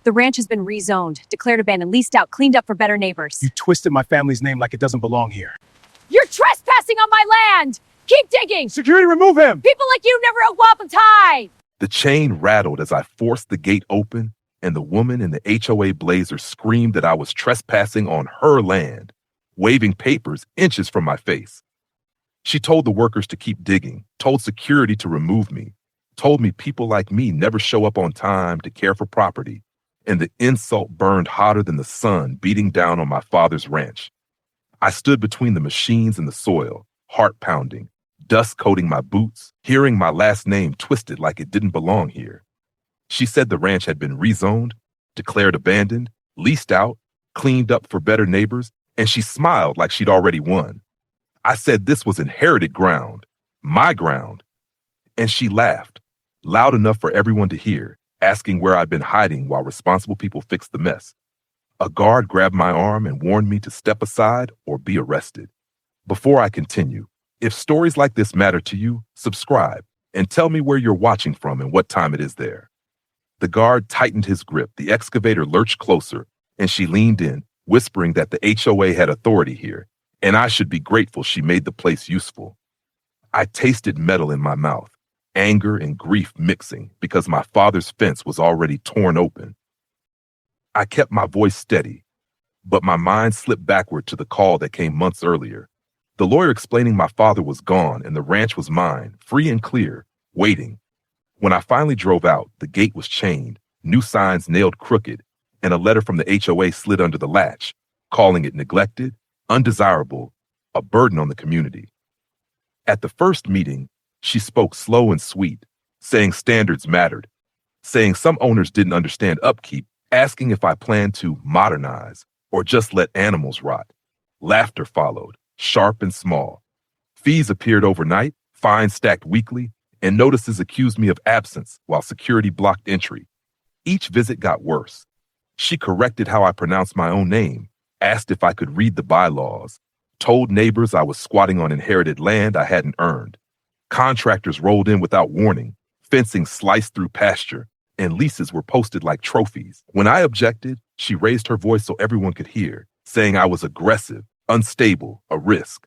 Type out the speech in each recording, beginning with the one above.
The ranch has been rezoned, declared abandoned, leased out, cleaned up for better neighbors. You twisted my family's name like it doesn't belong here. You're trespassing on my land! Keep digging! Security, remove him! People like you never owe tie! The chain rattled as I forced the gate open, and the woman in the HOA blazer screamed that I was trespassing on her land, waving papers inches from my face. She told the workers to keep digging, told security to remove me, told me people like me never show up on time to care for property, and the insult burned hotter than the sun beating down on my father's ranch. I stood between the machines and the soil, heart pounding, dust coating my boots, hearing my last name twisted like it didn't belong here. She said the ranch had been rezoned, declared abandoned, leased out, cleaned up for better neighbors, and she smiled like she'd already won. I said this was inherited ground, my ground, and she laughed, loud enough for everyone to hear, asking where I'd been hiding while responsible people fixed the mess. A guard grabbed my arm and warned me to step aside or be arrested. Before I continue, if stories like this matter to you, subscribe and tell me where you're watching from and what time it is there. The guard tightened his grip, the excavator lurched closer, and she leaned in, whispering that the HOA had authority here, and I should be grateful she made the place useful. I tasted metal in my mouth, anger and grief mixing because my father's fence was already torn open. I kept my voice steady, but my mind slipped backward to the call that came months earlier. The lawyer explaining my father was gone and the ranch was mine, free and clear, waiting. When I finally drove out, the gate was chained, new signs nailed crooked, and a letter from the HOA slid under the latch, calling it neglected, undesirable, a burden on the community. At the first meeting, she spoke slow and sweet, saying standards mattered, saying some owners didn't understand upkeep, asking if I planned to modernize or just let animals rot. Laughter followed, sharp and small. Fees appeared overnight, fines stacked weekly, and notices accused me of absence while security blocked entry. Each visit got worse. She corrected how I pronounced my own name, asked if I could read the bylaws, told neighbors I was squatting on inherited land I hadn't earned. Contractors rolled in without warning, fencing sliced through pasture, and leases were posted like trophies. When I objected, she raised her voice so everyone could hear, saying I was aggressive, unstable, a risk.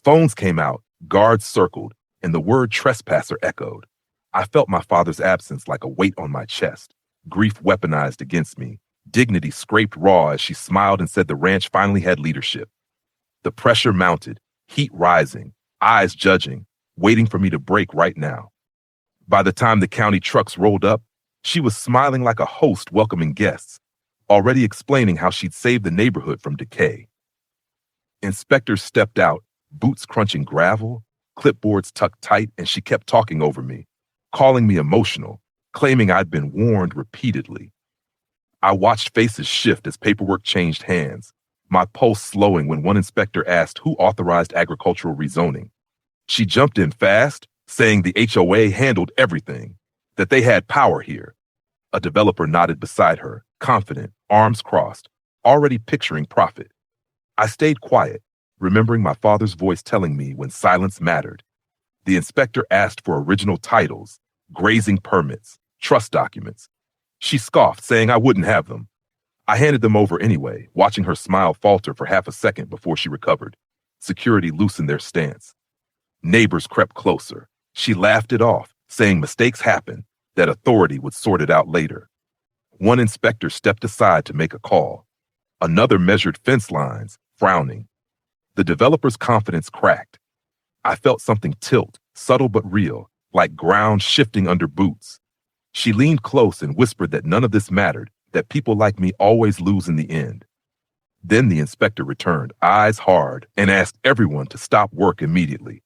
Phones came out, guards circled, and the word trespasser echoed. I felt my father's absence like a weight on my chest, grief weaponized against me, dignity scraped raw as she smiled and said the ranch finally had leadership. The pressure mounted, heat rising, eyes judging, waiting for me to break right now. By the time the county trucks rolled up, she was smiling like a host welcoming guests, already explaining how she'd saved the neighborhood from decay. Inspectors stepped out, boots crunching gravel, clipboards tucked tight, and she kept talking over me, calling me emotional, claiming I'd been warned repeatedly. I watched faces shift as paperwork changed hands, my pulse slowing when one inspector asked who authorized agricultural rezoning. She jumped in fast, saying the HOA handled everything, that they had power here. A developer nodded beside her, confident, arms crossed, already picturing profit. I stayed quiet, remembering my father's voice telling me when silence mattered. The inspector asked for original titles, grazing permits, trust documents. She scoffed, saying I wouldn't have them. I handed them over anyway, watching her smile falter for half a second before she recovered. Security loosened their stance. Neighbors crept closer. She laughed it off, saying mistakes happen, that authority would sort it out later. One inspector stepped aside to make a call. Another measured fence lines, frowning. The developer's confidence cracked. I felt something tilt, subtle but real, like ground shifting under boots. She leaned close and whispered that none of this mattered, that people like me always lose in the end. Then the inspector returned, eyes hard, and asked everyone to stop work immediately.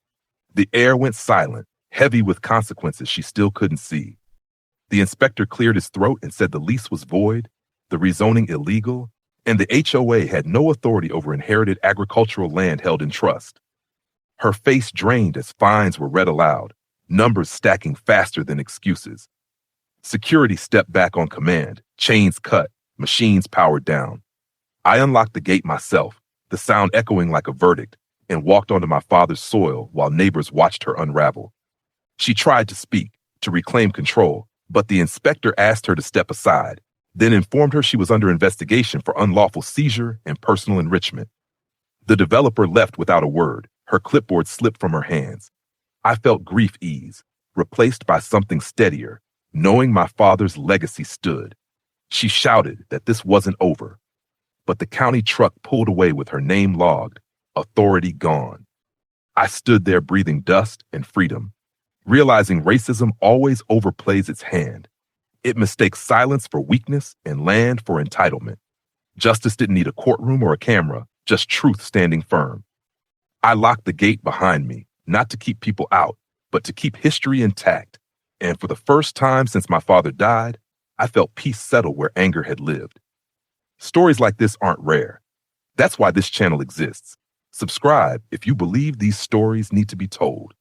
The air went silent, heavy with consequences she still couldn't see. The inspector cleared his throat and said the lease was void, the rezoning illegal, and the HOA had no authority over inherited agricultural land held in trust. Her face drained as fines were read aloud, numbers stacking faster than excuses. Security stepped back on command, chains cut, machines powered down. I unlocked the gate myself, the sound echoing like a verdict, and walked onto my father's soil while neighbors watched her unravel. She tried to speak, to reclaim control, but the inspector asked her to step aside, then informed her she was under investigation for unlawful seizure and personal enrichment. The developer left without a word. Her clipboard slipped from her hands. I felt grief ease, replaced by something steadier, knowing my father's legacy stood. She shouted that this wasn't over, but the county truck pulled away with her name logged, authority gone. I stood there breathing dust and freedom, realizing racism always overplays its hand. It mistakes silence for weakness and land for entitlement. Justice didn't need a courtroom or a camera, just truth standing firm. I locked the gate behind me, not to keep people out, but to keep history intact. And for the first time since my father died, I felt peace settle where anger had lived. Stories like this aren't rare. That's why this channel exists. Subscribe if you believe these stories need to be told.